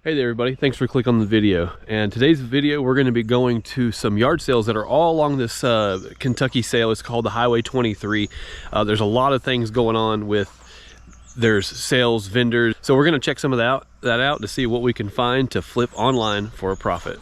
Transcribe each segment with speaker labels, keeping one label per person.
Speaker 1: Hey there everybody, thanks for clicking on the video. And today's video we're going to be going to some yard sales that are all along this Kentucky sale. It's called the Highway 23. There's a lot of things going on there's sales, vendors. So we're going to check some of that out to see what we can find to flip online for a profit.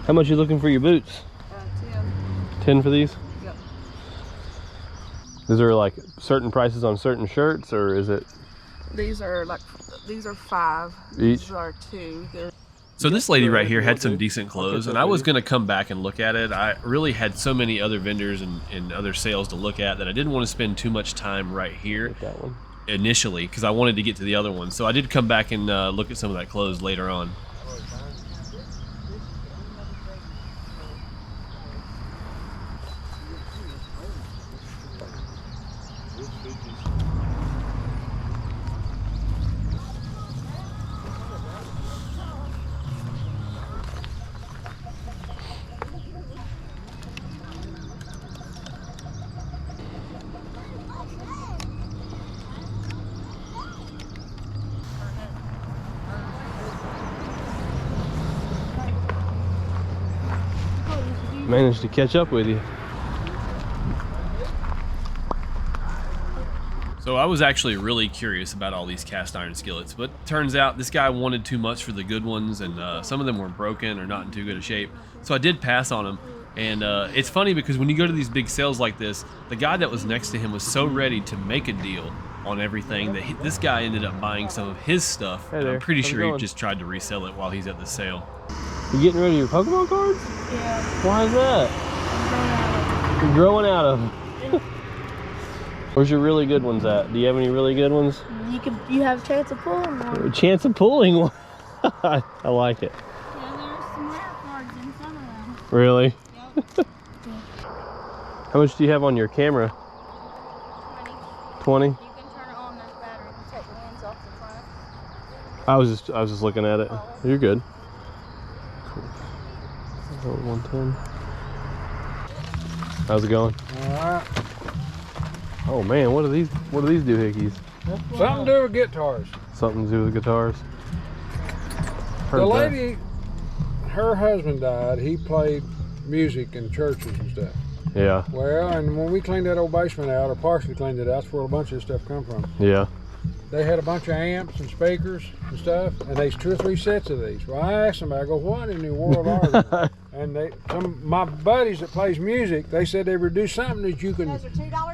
Speaker 1: How much are you looking for your boots? 10. 10 for these?
Speaker 2: Yep.
Speaker 1: Is there like certain prices on certain shirts, or is it?
Speaker 2: These are 5.
Speaker 1: Each?
Speaker 2: These are 2.
Speaker 1: So this lady right here had some decent clothes, and I was going to come back and look at it. I really had so many other vendors and other sales to look at that I didn't want to spend too much time right here initially, because I wanted to get to the other one. So I did come back and look at some of that clothes later on. Managed to catch up with you. So I was actually really curious about all these cast iron skillets, but turns out this guy wanted too much for the good ones, and some of them were broken or not in too good a shape. So I did pass on them. And it's funny because when you go to these big sales like this, the guy that was next to him was so ready to make a deal on everything that this guy ended up buying some of his stuff.
Speaker 3: Hey
Speaker 1: and
Speaker 3: there.
Speaker 1: I'm pretty
Speaker 3: How's it
Speaker 1: sure he
Speaker 3: going?
Speaker 1: just tried to resell it while he's at the sale.
Speaker 3: You getting rid of your Pokemon cards?
Speaker 2: Yeah.
Speaker 3: Why is that? You're growing out of them. Where's your really good ones at? Do you have any really good ones?
Speaker 4: You have a chance of pulling one.
Speaker 3: A chance of pulling one. I like it.
Speaker 4: Yeah, there's some rare cards in some of them.
Speaker 3: Really?
Speaker 4: Yep.
Speaker 3: How much do you have on your camera? 20?
Speaker 4: You can turn it on, there's battery. You can take the lens off the front.
Speaker 3: I was just looking at it. You're good. 110. How's it going?
Speaker 5: Alright.
Speaker 3: Oh man, what do these doohickeys?
Speaker 5: Something to do with guitars.
Speaker 3: Something to do with guitars?
Speaker 5: The lady, her husband died. He played music in churches and stuff.
Speaker 3: Yeah.
Speaker 5: Well, and when we cleaned that old basement out, or partially cleaned it out, that's where a bunch of this stuff come from.
Speaker 3: Yeah.
Speaker 5: They had a bunch of amps and speakers and stuff, and there's 2 or 3 sets of these. Well, I asked them, I go, what in the world are they? And some of my buddies that plays music, they said they would do something that you can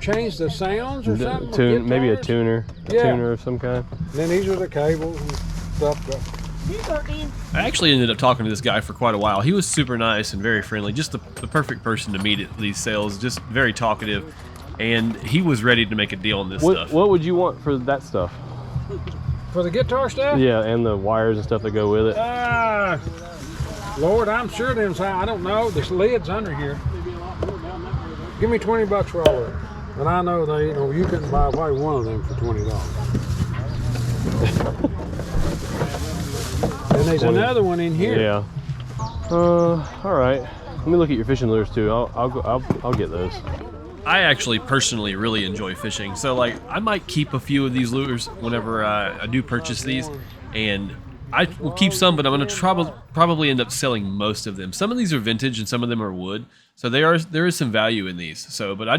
Speaker 5: change the sounds or something.
Speaker 3: Maybe a tuner. Tuner of some kind.
Speaker 5: And then these are the cables and stuff.
Speaker 1: I actually ended up talking to this guy for quite a while. He was super nice and very friendly, just the perfect person to meet at these sales, just very talkative, and he was ready to make a deal on this stuff.
Speaker 3: What would you want for that stuff?
Speaker 5: For the guitar stuff?
Speaker 3: Yeah, and the wires and stuff that go with it.
Speaker 5: Lord, I'm sure them. I don't know. This lid's under here. Give me $20 for all of it. But I know you couldn't buy probably one of them for $20. And there's another one in here.
Speaker 3: Yeah. All right. Let me look at your fishing lures too. I'll get those.
Speaker 1: I actually personally really enjoy fishing, so like I might keep a few of these lures whenever I do purchase these, and I will keep some, but I'm going to probably end up selling most of them. Some of these are vintage and some of them are wood, so there is some value in these. So, but I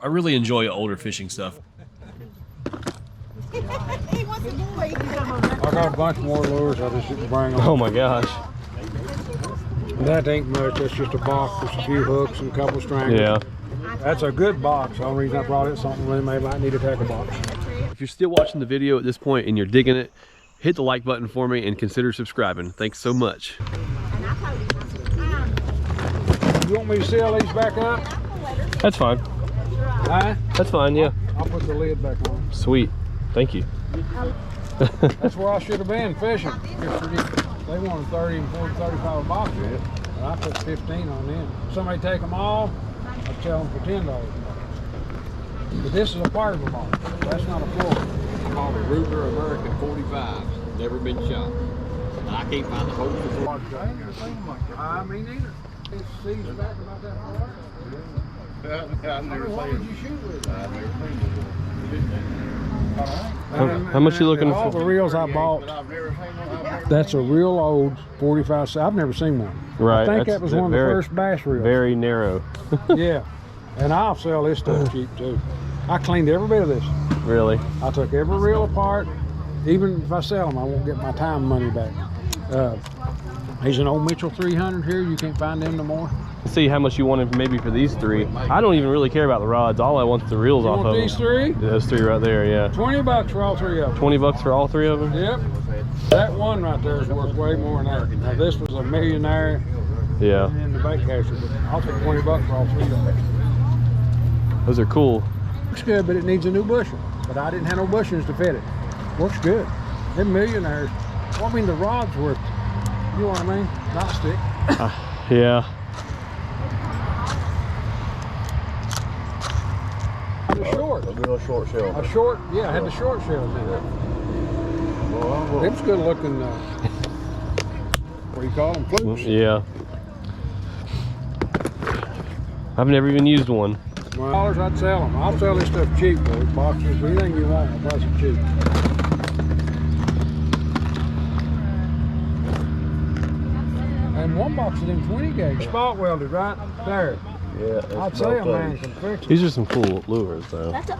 Speaker 1: really enjoy older fishing stuff.
Speaker 4: He wants a boy.
Speaker 5: I got a bunch more lures. I just didn't bring them.
Speaker 3: Oh my gosh.
Speaker 5: That ain't much. That's just a box with a few hooks and a couple stranglers.
Speaker 3: Yeah.
Speaker 5: That's a good box. The only reason I brought it, something really maybe I need to take a box.
Speaker 1: If you're still watching the video at this point and you're digging it, hit the like button for me and consider subscribing. Thanks so much.
Speaker 5: You want me to seal these back up?
Speaker 3: That's fine.
Speaker 5: Huh?
Speaker 3: That's fine, yeah.
Speaker 5: I'll put the lid back on.
Speaker 3: Sweet. Thank you.
Speaker 5: That's where I should have been fishing. They wanted 30 and 40, 35 a box, and I put 15 on them. If somebody take them all, I'd sell them for $10 a box. But this is a part of a box. That's not a full.
Speaker 6: Called a Ruger American 45. Never been shot. And I can't find the hole for the
Speaker 5: I ain't never seen them like that. I mean, neither. These seeds back about that far.
Speaker 6: I've never
Speaker 5: What
Speaker 6: seen
Speaker 5: would you shoot with?
Speaker 6: I've never seen
Speaker 3: How much you looking
Speaker 5: All
Speaker 3: for?
Speaker 5: the reels I bought, that's a real old 45. I've never seen one.
Speaker 3: Right.
Speaker 5: I think
Speaker 3: that's
Speaker 5: that was one of the
Speaker 3: very-
Speaker 5: first bass reels.
Speaker 3: Very narrow.
Speaker 5: Yeah. And I'll sell this stuff cheap too. I cleaned every bit of this.
Speaker 3: Really?
Speaker 5: I took every reel apart. Even if I sell them, I won't get my time money back. There's an old Mitchell 300 here. You can't find them no more.
Speaker 3: See how much you wanted maybe for these three. I don't even really care about the rods. All I want is the reels
Speaker 5: You
Speaker 3: off
Speaker 5: want
Speaker 3: of
Speaker 5: these
Speaker 3: them.
Speaker 5: three?
Speaker 3: Those three right there, yeah.
Speaker 5: $20 for all three of them.
Speaker 3: 20 bucks for all three of them?
Speaker 5: Yep. That one right there is worth way more than that. Now this was a millionaire
Speaker 3: Yeah.
Speaker 5: in the bait catcher, but I'll take $20 for all three of them.
Speaker 3: Those are cool.
Speaker 5: Looks good, but it needs a new bushing. But I didn't have no bushings to fit it. Works good. Them millionaires. Well, I mean, the rod's worth, you know what I mean? Not stick.
Speaker 3: Yeah.
Speaker 5: The short.
Speaker 6: A real short shell.
Speaker 5: A short, yeah, I had the short shells in it. Them's good looking, what do you call them? Flukes.
Speaker 3: Yeah. I've never even used one.
Speaker 5: $1, I'd sell them. I'll sell this stuff cheap, those boxes. Anything you want, I'll price it cheap. And one box of them 20 gauge. Spot welded right there.
Speaker 6: Yeah.
Speaker 5: I'd say a man can fix it.
Speaker 3: These are some cool lures though.
Speaker 4: That's a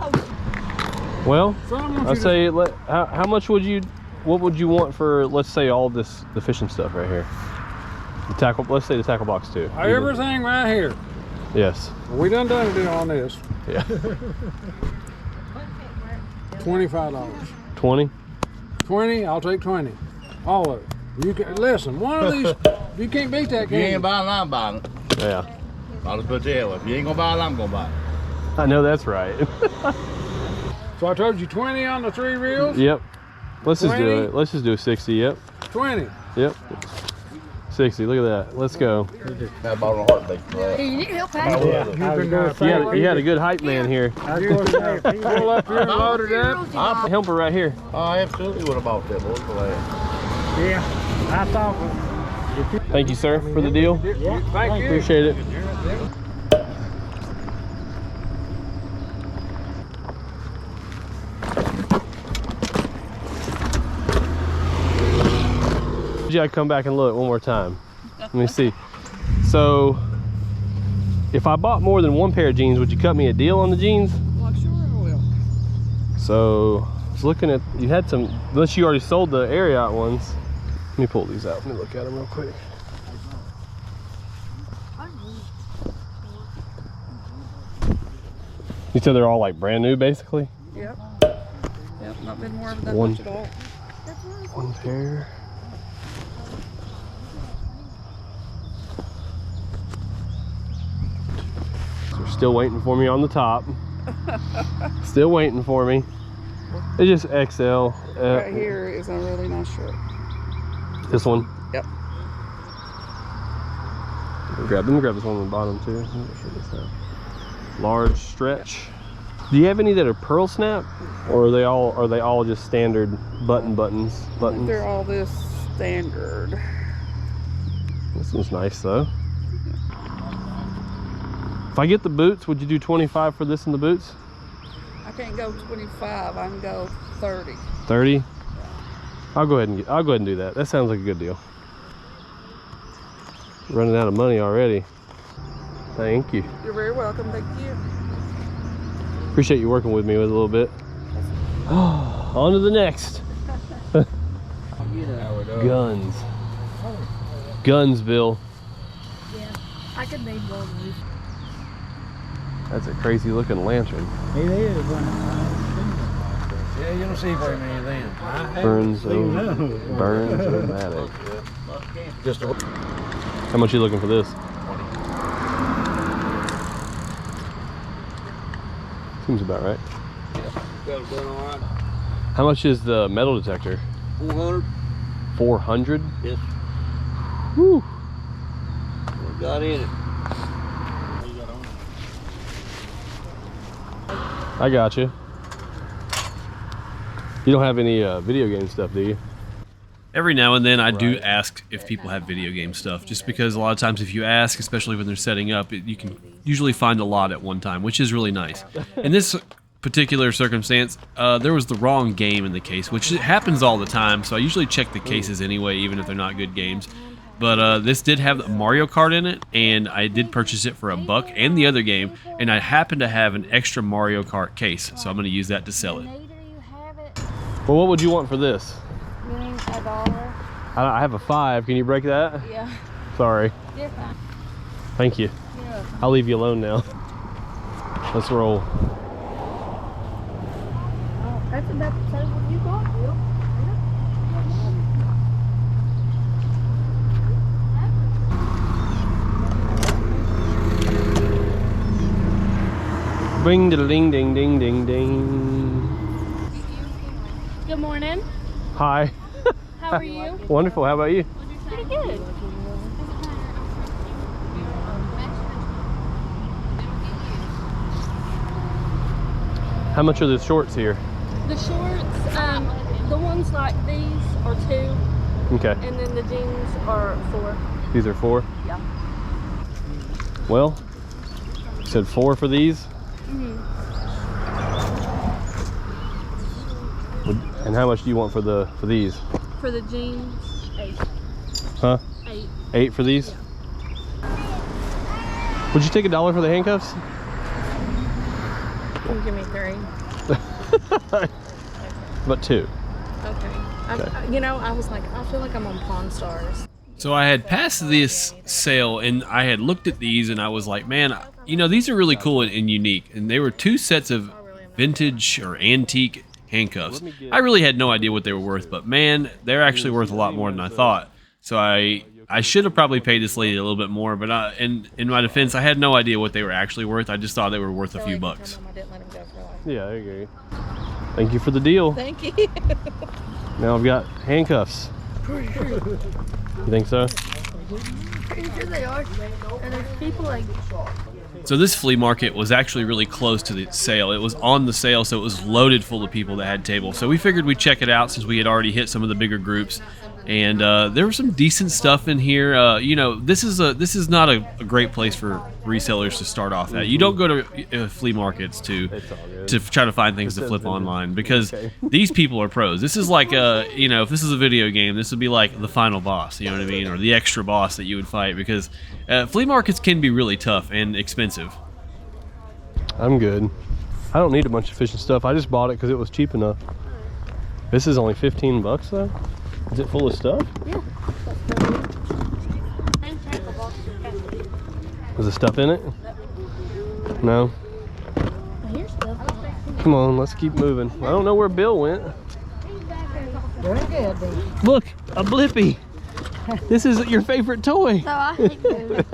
Speaker 3: Well,
Speaker 5: Some want
Speaker 3: I'd
Speaker 5: you
Speaker 3: say, how much would you, what would you want for, let's say, all this, the fishing stuff right here? The tackle, let's say the tackle box too.
Speaker 5: everything right here.
Speaker 3: Yes.
Speaker 5: We done a deal on this.
Speaker 3: Yeah.
Speaker 5: $25.
Speaker 3: 20?
Speaker 5: 20, I'll take 20. All of it. You can listen, one of these, you can't beat that
Speaker 6: If you
Speaker 5: game.
Speaker 6: ain't buying, I'm buying it.
Speaker 3: Yeah.
Speaker 6: I'll just put it that way. If you ain't gonna buy it, I'm gonna buy it.
Speaker 3: I know that's right.
Speaker 5: So I told you 20 on the three reels?
Speaker 3: Yep. Let's just do
Speaker 5: 20?
Speaker 3: it. Let's just do a 60. Yep.
Speaker 5: 20.
Speaker 3: Yep. 60. Look at that. Let's go.
Speaker 6: I bought on a heartbeat for that.
Speaker 4: Hey, you need help packing?
Speaker 5: You've been doing
Speaker 3: You had a good hype man here.
Speaker 5: Pull up here and load it up.
Speaker 3: Helper right here.
Speaker 6: I absolutely would have bought that, boy, for that.
Speaker 5: Yeah, I thought.
Speaker 3: Thank you, sir, for the deal.
Speaker 5: Thank you.
Speaker 3: Appreciate it. I come back and look one more time. Let me see. So, if I bought more than one pair of jeans, would you cut me a deal on the jeans?
Speaker 2: Well, sure I will.
Speaker 3: So, I was looking at, you had some, unless you already sold the area out ones. Let me pull these out. Let me look at them real quick. You said they're all like brand new, basically?
Speaker 2: Yep. Yep, not been more of that
Speaker 3: One.
Speaker 2: much at all.
Speaker 3: One pair. They're still waiting for me on the top. Still waiting for me. It's just XL.
Speaker 2: Right here is a really nice shirt.
Speaker 3: This one.
Speaker 2: Yep.
Speaker 3: Let me grab this one on the bottom too. Large stretch. Do you have any that are pearl snap, or are they all just standard buttons?
Speaker 2: They're all this standard.
Speaker 3: This one's nice though. If I get the boots, would you do 25 for this and the boots?
Speaker 2: I can't go 25. I can go 30.
Speaker 3: 30? I'll go ahead and do that. That sounds like a good deal. Running out of money already. Thank you.
Speaker 2: You're very welcome. Thank you.
Speaker 3: Appreciate you working with me with a little bit. On to the next. Guns. Guns, Bill.
Speaker 4: Yeah, I could make one of these.
Speaker 3: That's a crazy looking lantern.
Speaker 5: It is. Yeah, you don't see very many of them.
Speaker 3: Burns-O-Matic.
Speaker 6: Just a
Speaker 3: How much you looking for this?
Speaker 6: 20.
Speaker 3: Seems about right.
Speaker 6: Got it going all right.
Speaker 3: How much is the metal detector?
Speaker 6: 400.
Speaker 3: 400?
Speaker 6: Yes.
Speaker 3: Woo.
Speaker 6: What got in it?
Speaker 3: I got you. You don't have any video game stuff, do you?
Speaker 1: Every now and then I do ask if people have video game stuff, just because a lot of times if you ask, especially when they're setting up, you can usually find a lot at one time, which is really nice. And this particular circumstance, there was the wrong game in the case, which happens all the time, so I usually check the cases anyway, even if they're not good games. But this did have Mario Kart in it, and I did purchase it for $1 and the other game, and I happen to have an extra Mario Kart case, so I'm going to use that to sell it.
Speaker 3: Well, what would you want for this?
Speaker 4: Meaning $1.
Speaker 3: I have a 5. Can you break that?
Speaker 4: Yeah.
Speaker 3: Sorry.
Speaker 4: You're fine.
Speaker 3: Thank you.
Speaker 4: Yeah.
Speaker 3: I'll leave you alone now. Let's roll.
Speaker 4: Oh, that's about the same one you got, Bill.
Speaker 3: Bing, ding, ding, ding, ding, ding.
Speaker 4: Good morning.
Speaker 3: Hi.
Speaker 4: How are you?
Speaker 3: Wonderful. How about you?
Speaker 4: Pretty good.
Speaker 3: How much are the shorts here?
Speaker 4: The shorts, the ones like these are 2,
Speaker 3: Okay.
Speaker 4: and then the jeans are 4.
Speaker 3: These are 4?
Speaker 4: Yeah.
Speaker 3: Well, you said 4 for these? And how much do you want for these?
Speaker 4: For the jeans, 8.
Speaker 3: Huh?
Speaker 4: 8.
Speaker 3: 8 for these?
Speaker 4: Yeah.
Speaker 3: Would you take $1 for the handcuffs?
Speaker 4: Can you give me 3?
Speaker 3: But 2.
Speaker 4: Okay. You know, I was like, I feel like I'm on Pawn Stars.
Speaker 1: So I had passed this sale, and I had looked at these, and I was like, man, you know, these are really cool and unique. And they were 2 sets of vintage or antique handcuffs. I really had no idea what they were worth, but man, they're actually worth a lot more than I thought. So I should have probably paid this lady a little bit more, but in my defense, I had no idea what they were actually worth. I just thought they were worth a few bucks.
Speaker 4: I didn't let him go for life.
Speaker 3: Yeah, I agree. Thank you for the deal.
Speaker 4: Thank you.
Speaker 3: Now I've got handcuffs. You think so?
Speaker 4: Pretty sure they are. And there's people like,
Speaker 1: So this flea market was actually really close to the sale. It was on the sale, so it was loaded full of people that had tables. So we figured we'd check it out since we had already hit some of the bigger groups. And there was some decent stuff in here. You know, this is not a great place for resellers to start off at. You don't go to flea markets to try to find things to flip online, because these people are pros. This is like you know, if this is a video game, this would be like the final boss. You know what I mean, or the extra boss that you would fight, because flea markets can be really tough and expensive.
Speaker 3: I'm good. I don't need a bunch of fishing stuff. I just bought it because it was cheap enough. This is only 15 bucks though. Is it full of stuff?
Speaker 4: yeah.
Speaker 3: Was there stuff in it? No.
Speaker 4: Here's stuff.
Speaker 3: Come on, let's keep moving. I don't know where Bill went.
Speaker 2: Very good, dude.
Speaker 3: Look, a Blippi. This is your favorite toy.
Speaker 4: So I hate food.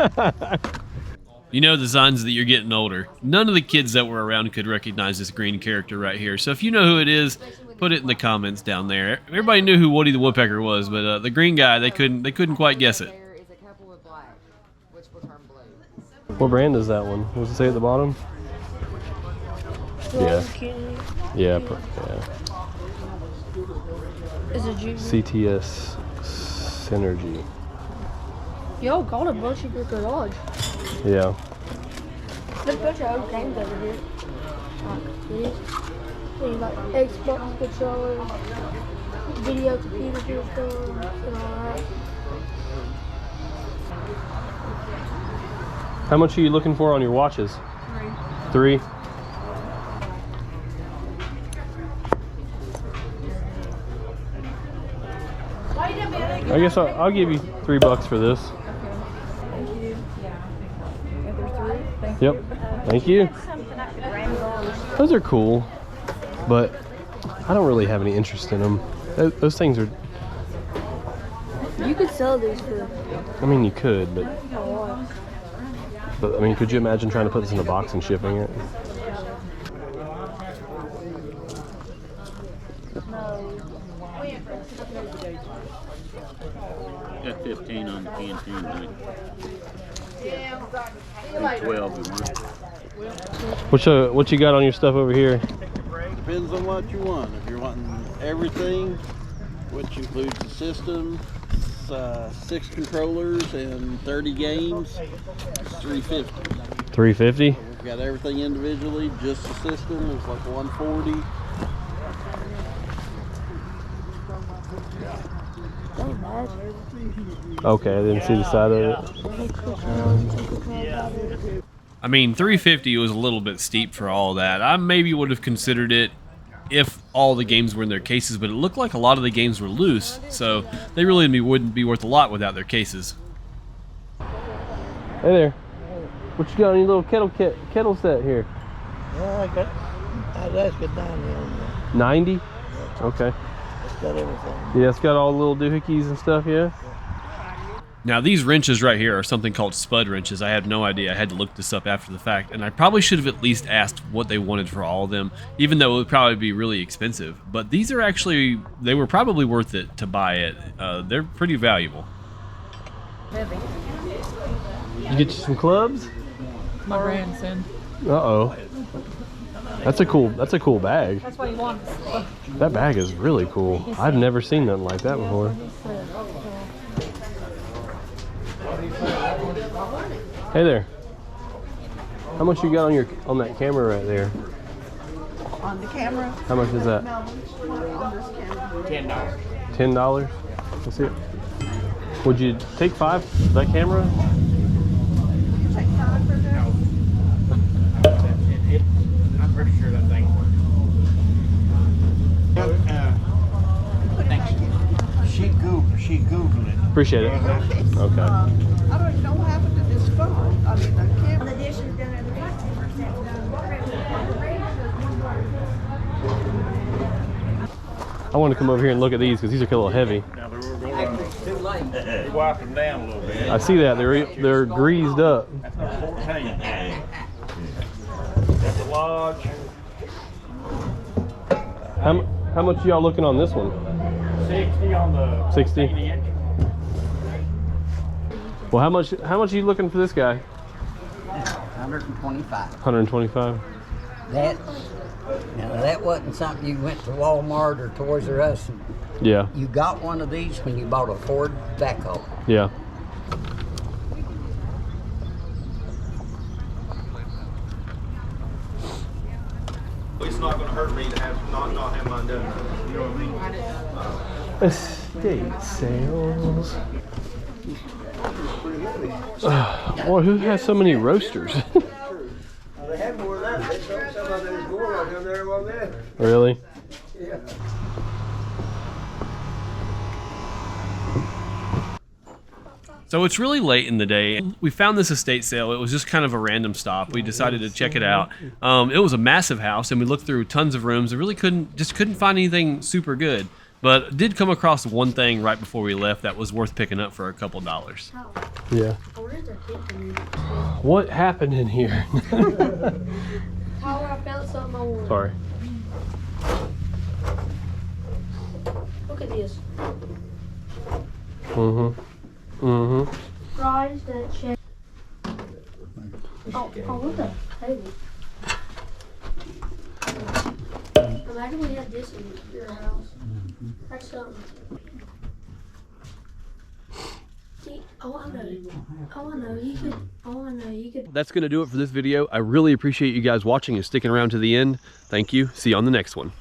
Speaker 1: You know the signs that you're getting older. None of the kids that were around could recognize this green character right here. So if you know who it is, put it in the comments down there. Everybody knew who Woody the Woodpecker was, but the green guy, they couldn't quite guess it.
Speaker 7: There is a couple with black, which will turn blue.
Speaker 3: What brand is that one? What does it say at the bottom? Yeah. Yeah.
Speaker 4: Is it you?
Speaker 3: CTS Synergy.
Speaker 4: Yo, got a bunch of your garage.
Speaker 3: Yeah.
Speaker 4: There's a bunch of old games over here. Like these. Things like Xbox controllers, video computer controllers, and all that.
Speaker 3: How much are you looking for on your watches? 3. I guess I'll give you $3 for this.
Speaker 4: Thank you. Thank
Speaker 3: Yep. Thank you. Those are cool, but I don't really have any interest in them. Those things are.
Speaker 4: you. Could sell these for
Speaker 3: I mean, you could, but
Speaker 4: a lot.
Speaker 3: I mean, could you imagine trying to put this in a box and shipping it?
Speaker 8: Got 15 on the canteen, mate. 12 in one.
Speaker 3: What you got on your stuff over here?
Speaker 9: Depends on what you want. If you're wanting everything, which includes the system, 6 controllers and 30 games, it's $350.
Speaker 3: $350.
Speaker 9: you got everything individually, just the system, it's like 140.
Speaker 3: Okay, I didn't see the side of it.
Speaker 1: I mean, $350 was a little bit steep for all that. I maybe would have considered it if all the games were in their cases, but it looked like a lot of the games were loose, so they really wouldn't be worth a lot without their cases.
Speaker 3: Hey there. What you got on your little kettle set here?
Speaker 10: Well, I'd ask it down here.
Speaker 3: 90? Okay.
Speaker 10: It's got everything.
Speaker 3: Yeah, it's got all the little doohickeys and stuff, yeah?
Speaker 1: Now these wrenches right here are something called spud wrenches. I had no idea. I had to look this up after the fact, and I probably should have at least asked what they wanted for all of them, even though it would probably be really expensive. But these are actually, they were probably worth it to buy it. They're pretty valuable.
Speaker 3: You get you some clubs?
Speaker 2: My grandson.
Speaker 3: Uh-oh. That's a cool bag.
Speaker 2: That's what he wants.
Speaker 3: That bag is really cool. I've never seen nothing like that before. Hey there. How much you got on that camera right there?
Speaker 2: On the camera?
Speaker 3: How much is that?
Speaker 2: $10.
Speaker 3: $10? Let's see it. Would you take 5 for that camera?
Speaker 2: Take 5 for that?
Speaker 6: I'm pretty sure that thing works. Thanks. She Googled it.
Speaker 3: Appreciate it. Okay.
Speaker 2: I don't know what happened to this phone. I mean, the camera.
Speaker 4: The dish is done at 60%.
Speaker 3: I want to come over here and look at these because these are a little heavy.
Speaker 6: You wipe them down a little bit.
Speaker 3: I see that they're greased up.
Speaker 6: That's number 14. That's the Lodge.
Speaker 3: How much y'all looking on this one?
Speaker 6: 60 on the
Speaker 3: 60.
Speaker 6: 80-inch.
Speaker 3: Well, how much are you looking for this guy?
Speaker 10: 125.
Speaker 3: 125.
Speaker 10: Now that wasn't something you went to Walmart or Toys R Us.
Speaker 3: Yeah.
Speaker 10: You got one of these when you bought a Ford backhoe.
Speaker 3: Yeah.
Speaker 11: It's not going to hurt me to have not have mine done. You know what I mean?
Speaker 3: Estate sales. Boy, who has so many roasters?
Speaker 11: They had more of that. They sold some of those more right down there along there.
Speaker 3: Really?
Speaker 11: Yeah.
Speaker 1: So it's really late in the day. We found this estate sale. It was just kind of a random stop. We decided to check it out. It was a massive house, and we looked through tons of rooms and really couldn't find anything super good. But did come across one thing right before we left that was worth picking up for a couple dollars.
Speaker 3: Yeah. What happened in here?
Speaker 4: Tyler, I found something I want.
Speaker 3: Sorry.
Speaker 4: Look at this. Fries that check. Oh, what the heavy. Imagine we had this in your house. That's something. See, oh, I know. You could.
Speaker 3: That's going to do it for this video. I really appreciate you guys watching and sticking around to the end. Thank you. See you on the next one.